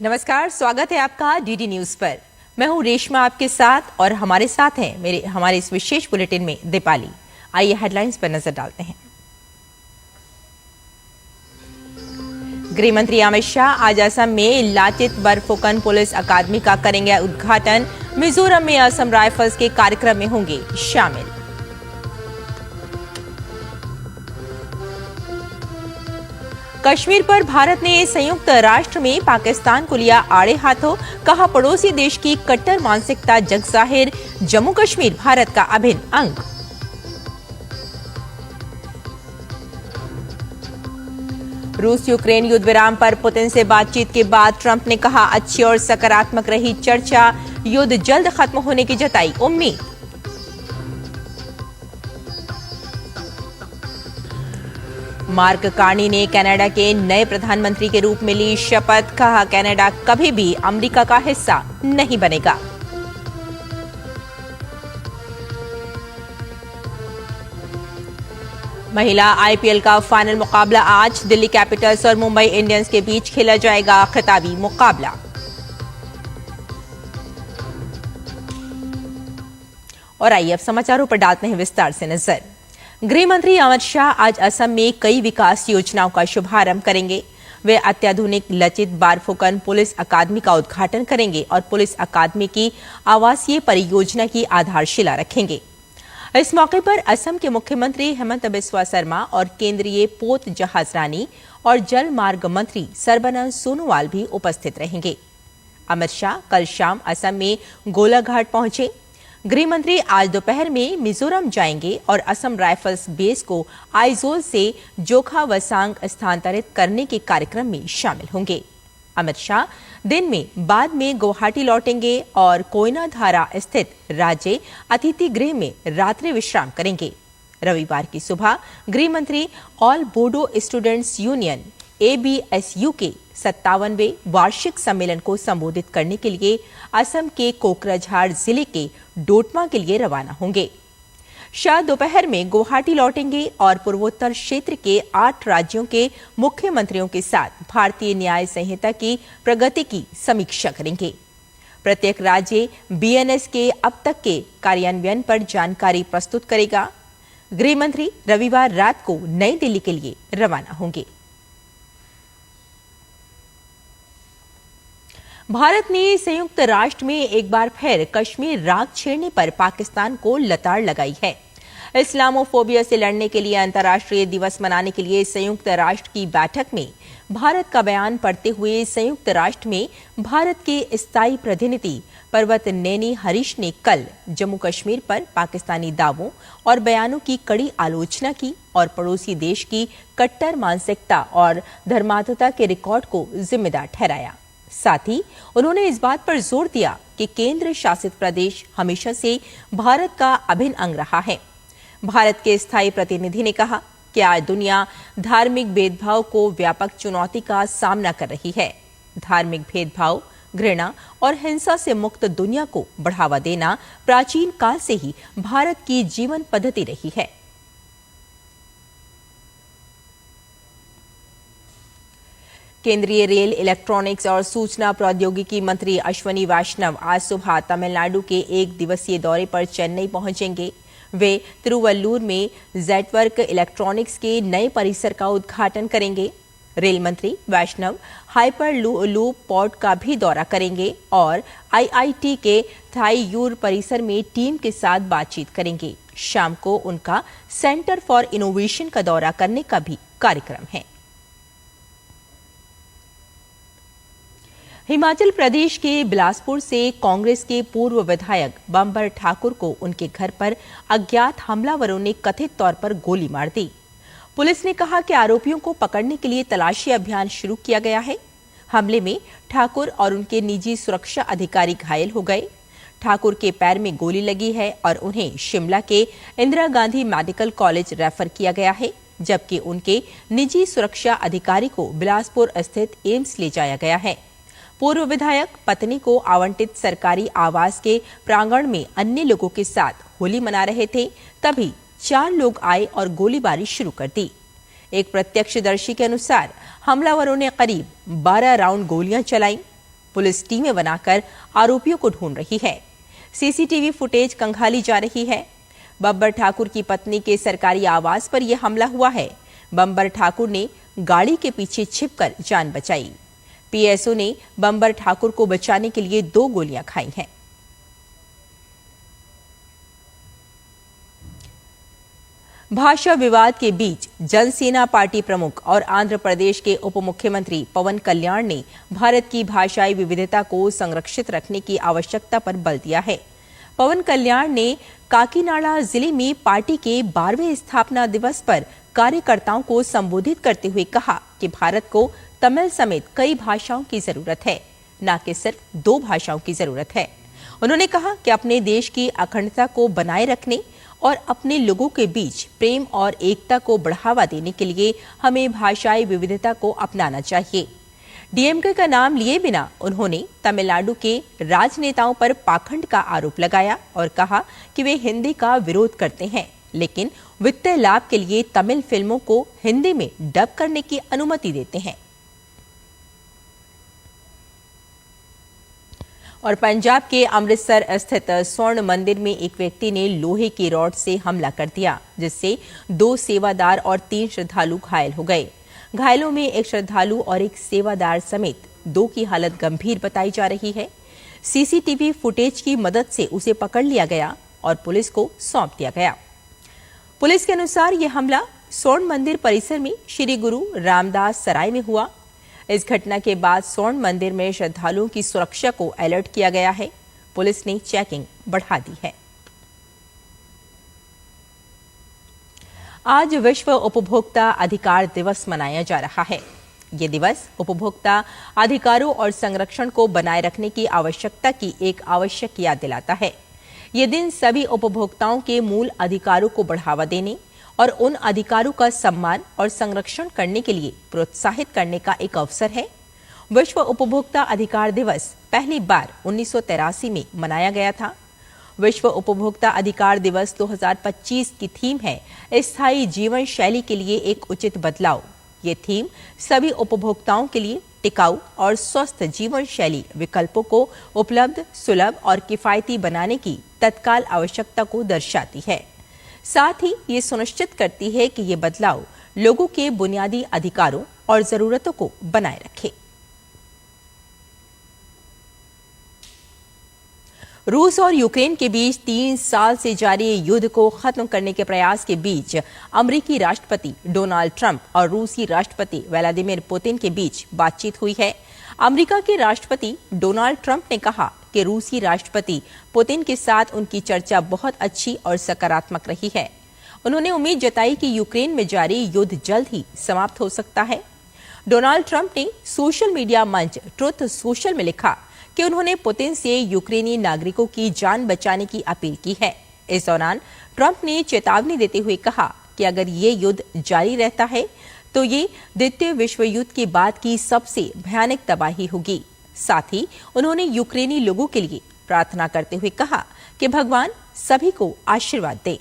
नमस्कार, स्वागत है आपका डीडी न्यूज पर। मैं हूं रेशमा आपके साथ और हमारे साथ हैं हमारे इस विशेष बुलेटिन में दीपाली। आइए हेडलाइंस पर नजर डालते हैं। गृह मंत्री अमित शाह आज असम में लाचित बरफुकन पुलिस अकादमी का करेंगे उद्घाटन। मिजोरम में असम राइफल्स के कार्यक्रम में होंगे शामिल। कश्मीर पर भारत ने संयुक्त राष्ट्र में पाकिस्तान को लिया आड़े हाथों, कहा पड़ोसी देश की कट्टर मानसिकता जग जाहिर, जम्मू कश्मीर भारत का अभिन्न अंग। रूस यूक्रेन युद्ध विराम पर पुतिन से बातचीत के बाद ट्रंप ने कहा अच्छी और सकारात्मक रही चर्चा, युद्ध जल्द खत्म होने की जताई उम्मीद। मार्क कार्नी ने कनाडा के नए प्रधानमंत्री के रूप में ली शपथ, कहा कनाडा कभी भी अमेरिका का हिस्सा नहीं बनेगा। महिला आईपीएल का फाइनल मुकाबला आज दिल्ली कैपिटल्स और मुंबई इंडियंस के बीच खेला जाएगा खिताबी मुकाबला। और आइए अब समाचारों पर डालते हैं विस्तार से नजर। गृह मंत्री अमित शाह आज असम में कई विकास योजनाओं का शुभारंभ करेंगे। वे अत्याधुनिक लचित बारफुकन पुलिस अकादमी का उद्घाटन करेंगे और पुलिस अकादमी की आवासीय परियोजना की आधारशिला रखेंगे। इस मौके पर असम के मुख्यमंत्री हेमंत बिस्वा शर्मा और केंद्रीय पोत जहाजरानी और जल मार्ग मंत्री सर्बानंद सोनोवाल भी उपस्थित रहेंगे। अमित शाह कल शाम असम में गोलाघाट पहुंचे। गृह मंत्री आज दोपहर में मिजोरम जाएंगे और असम राइफल्स बेस को आइजोल से जोखा वसांग स्थानांतरित करने के कार्यक्रम में शामिल होंगे। अमित शाह दिन में बाद में गुवाहाटी लौटेंगे और कोयनाधारा स्थित राज्य अतिथि गृह में रात्रि विश्राम करेंगे। रविवार की सुबह गृह मंत्री all Bodo students union ABSU के 57वें वार्षिक सम्मेलन को संबोधित करने के लिए असम के कोकराझार जिले के डोटमा के लिए रवाना होंगे। शाह दोपहर में गुवाहाटी लौटेंगे और पूर्वोत्तर क्षेत्र के 8 राज्यों के मुख्यमंत्रियों के साथ भारतीय न्याय संहिता की प्रगति की समीक्षा करेंगे। प्रत्येक राज्य BNS के अब तक के कार्यान्वयन पर जानकारी प्रस्तुत करेगा। गृह मंत्री रविवार रात को नई दिल्ली के लिए रवाना होंगे। भारत ने संयुक्त राष्ट्र में एक बार फिर कश्मीर राग छेड़ने पर पाकिस्तान को लताड़ लगाई है। इस्लामोफोबिया से लड़ने के लिए अंतर्राष्ट्रीय दिवस मनाने के लिए संयुक्त राष्ट्र की बैठक में भारत का बयान पढ़ते हुए संयुक्त राष्ट्र में भारत के स्थायी प्रतिनिधि पर्वत नैनी हरीश ने कल जम्मू कश्मीर पर पाकिस्तानी दावों और बयानों की कड़ी आलोचना की और पड़ोसी देश की कट्टर मानसिकता और धर्मांधता के रिकॉर्ड को जिम्मेदार ठहराया। साथ ही उन्होंने इस बात पर जोर दिया कि केंद्र शासित प्रदेश हमेशा से भारत का अभिन्न अंग रहा है। भारत के स्थायी प्रतिनिधि ने कहा कि आज दुनिया धार्मिक भेदभाव को व्यापक चुनौती का सामना कर रही है। धार्मिक भेदभाव, घृणा और हिंसा से मुक्त दुनिया को बढ़ावा देना प्राचीन काल से ही भारत की जीवन पद्धति रही है। केंद्रीय रेल, इलेक्ट्रॉनिक्स और सूचना प्रौद्योगिकी मंत्री अश्वनी वैष्णव आज सुबह तमिलनाडु के एक दिवसीय दौरे पर चेन्नई पहुंचेंगे। वे तिरुवल्लुर में जेटवर्क इलेक्ट्रॉनिक्स के नए परिसर का उद्घाटन करेंगे। रेल मंत्री वैष्णव हाइपर लूप पॉड का भी दौरा करेंगे और IIT के थाईयूर परिसर में टीम के साथ बातचीत करेंगे। शाम को उनका सेंटर फॉर इनोवेशन का दौरा करने का भी कार्यक्रम है। हिमाचल प्रदेश के बिलासपुर से कांग्रेस के पूर्व विधायक बंबर ठाकुर को उनके घर पर अज्ञात हमलावरों ने कथित तौर पर गोली मार दी। पुलिस ने कहा कि आरोपियों को पकड़ने के लिए तलाशी अभियान शुरू किया गया है। हमले में ठाकुर और उनके निजी सुरक्षा अधिकारी घायल हो गए। ठाकुर के पैर में गोली लगी है और उन्हें शिमला के Indira Gandhi medical college refer किया गया है, जबकि उनके निजी सुरक्षा अधिकारी को बिलासपुर स्थित एम्स ले जाया गया है। पूर्व विधायक पत्नी को आवंटित सरकारी आवास के प्रांगण में अन्य लोगों के साथ होली मना रहे थे, तभी 4 लोग आए और गोलीबारी शुरू कर दी। एक प्रत्यक्षदर्शी के अनुसार हमलावरों ने करीब 12 राउंड गोलियां चलाईं। पुलिस टीमें बनाकर आरोपियों को ढूंढ रही है। सीसीटीवी फुटेज खंगाली जा रही है। बब्बर ठाकुर की पत्नी के सरकारी आवास पर यह हमला हुआ है। बब्बर ठाकुर ने गाड़ी के पीछे छिपकर जान बचाई। पीएसओ ने बब्बर ठाकुर को बचाने के लिए 2 गोलियां खाई हैं। भाषा विवाद के बीच जनसेना पार्टी प्रमुख और आंध्र प्रदेश के उप मुख्यमंत्री पवन कल्याण ने भारत की भाषाई विविधता को संरक्षित रखने की आवश्यकता पर बल दिया है। पवन कल्याण ने काकीनाडा जिले में पार्टी के 12वें स्थापना दिवस पर कार्यकर्ताओं को संबोधित करते हुए कहा कि भारत को तमिल समेत कई भाषाओं की जरूरत है, न कि सिर्फ 2 भाषाओं की जरूरत है। उन्होंने कहा कि अपने देश की अखंडता को बनाए रखने और अपने लोगों के बीच प्रेम और एकता को बढ़ावा देने के लिए हमें भाषाई विविधता को अपनाना चाहिए। डीएमके का नाम लिए बिना उन्होंने तमिलनाडु के राजनेताओं पर पाखंड का आरोप लगाया और कहा कि वे हिंदी का विरोध करते हैं, लेकिन वित्तीय लाभ के लिए तमिल फिल्मों को हिंदी में डब करने की अनुमति देते हैं। और पंजाब के अमृतसर स्थित स्वर्ण मंदिर में एक व्यक्ति ने लोहे की रॉड से हमला कर दिया, जिससे 2 सेवादार और 3 श्रद्धालु घायल हो गए। घायलों में एक श्रद्धालु और एक सेवादार समेत 2 की हालत गंभीर बताई जा रही है। सीसीटीवी फुटेज की मदद से उसे पकड़ लिया गया और पुलिस को सौंप दिया गया। पुलिस के अनुसार यह हमला स्वर्ण मंदिर परिसर में श्री गुरु रामदास सराय में हुआ। इस घटना के बाद स्वर्ण मंदिर में श्रद्धालुओं की सुरक्षा को अलर्ट किया गया है। पुलिस ने चेकिंग बढ़ा दी है। आज विश्व उपभोक्ता अधिकार दिवस मनाया जा रहा है। ये दिवस उपभोक्ता अधिकारों और संरक्षण को बनाए रखने की आवश्यकता की एक आवश्यक याद दिलाता है। ये दिन सभी उपभोक्ताओं के मूल अधिकारों को बढ़ावा देने और उन अधिकारों का सम्मान और संरक्षण करने के लिए प्रोत्साहित करने का एक अवसर है। विश्व उपभोक्ता अधिकार दिवस पहली बार 1983 में मनाया गया था। विश्व उपभोक्ता अधिकार दिवस 2025 की थीम है स्थायी जीवन शैली के लिए एक उचित बदलाव। ये थीम सभी उपभोक्ताओं के लिए टिकाऊ और स्वस्थ जीवन शैली विकल्पों को उपलब्ध, सुलभ और किफायती बनाने की तत्काल आवश्यकता को दर्शाती है। साथ ही ये सुनिश्चित करती है कि ये बदलाव लोगों के बुनियादी अधिकारों और जरूरतों को बनाए रखे। रूस और यूक्रेन के बीच 3 साल से जारी युद्ध को खत्म करने के प्रयास के बीच अमेरिकी राष्ट्रपति डोनाल्ड ट्रंप और रूसी राष्ट्रपति व्लादिमीर पुतिन के बीच बातचीत हुई है। अमेरिका के राष्ट्रपति डोनाल्ड ट्रंप ने कहा कि रूसी राष्ट्रपति पुतिन के साथ उनकी चर्चा बहुत अच्छी और सकारात्मक रही है। उन्होंने उम्मीद जताई कि यूक्रेन में जारी युद्ध जल्द ही समाप्त हो सकता है। डोनाल्ड ट्रंप ने सोशल मीडिया मंच ट्रुथ सोशल में लिखा कि उन्होंने पुतिन से यूक्रेनी नागरिकों की जान बचाने की अपील की है। इस दौरान ट्रंप ने चेतावनी देते हुए कहा कि अगर ये युद्ध जारी रहता है तो ये द्वितीय विश्व युद्ध के बाद की सबसे भयानक तबाही होगी। साथ ही उन्होंने यूक्रेनी लोगों के लिए प्रार्थना करते हुए कहा कि भगवान सभी को आशीर्वाद दे।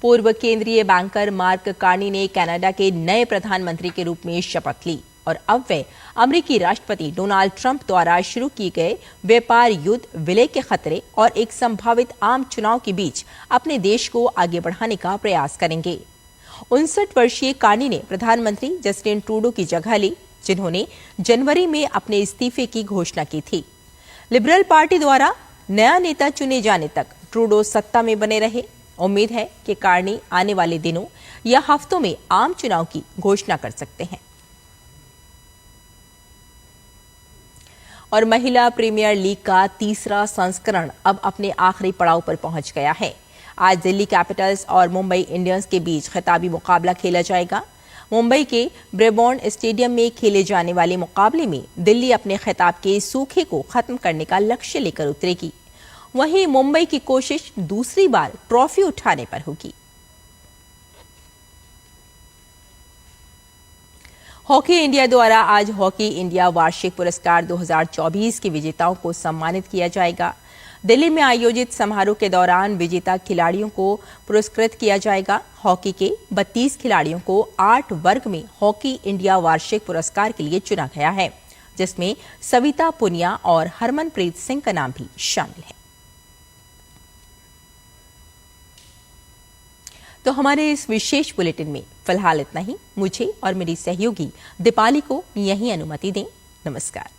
पूर्व केंद्रीय बैंकर मार्क कार्नी ने कनाडा के नए प्रधानमंत्री के रूप में शपथ ली और अब वे अमेरिकी राष्ट्रपति डोनाल्ड ट्रंप द्वारा शुरू किए गए व्यापार युद्ध, विलय के खतरे और एक संभावित आम चुनाव के बीच अपने देश को आगे बढ़ाने का प्रयास करेंगे। 59 वर्षीय कार्नी ने प्रधानमंत्री जस्टिन ट्रूडो की जगह ली, जिन्होंने जनवरी में अपने इस्तीफे की घोषणा की थी। लिबरल पार्टी द्वारा नया नेता चुने जाने तक ट्रूडो सत्ता में बने रहे। उम्मीद है कि कार्नी आने वाले दिनों या हफ्तों में आम चुनाव की घोषणा कर सकते हैं। और महिला प्रीमियर लीग का तीसरा संस्करण अब अपने आखिरी पड़ाव पर पहुंच गया है। आज दिल्ली कैपिटल्स और मुंबई इंडियंस के बीच खिताबी मुकाबला खेला जाएगा। मुंबई के ब्रेबॉर्न स्टेडियम में खेले जाने वाले मुकाबले में दिल्ली अपने खिताब के सूखे को खत्म करने का लक्ष्य लेकर उतरेगी। वहीं मुंबई की कोशिश दूसरी बार ट्रॉफी उठाने पर होगी। हॉकी इंडिया द्वारा आज हॉकी इंडिया वार्षिक पुरस्कार 2024 के विजेताओं को सम्मानित किया जाएगा। दिल्ली में आयोजित समारोह के दौरान विजेता खिलाड़ियों को पुरस्कृत किया जाएगा। हॉकी के 32 खिलाड़ियों को 8 वर्ग में हॉकी इंडिया वार्षिक पुरस्कार के लिए चुना गया है, जिसमें सविता पुनिया और हरमनप्रीत सिंह का नाम भी शामिल है। तो हमारे इस विशेष बुलेटिन में फिलहाल इतना ही। मुझे और मेरी सहयोगी दीपाली को यहीं अनुमति दें। नमस्कार।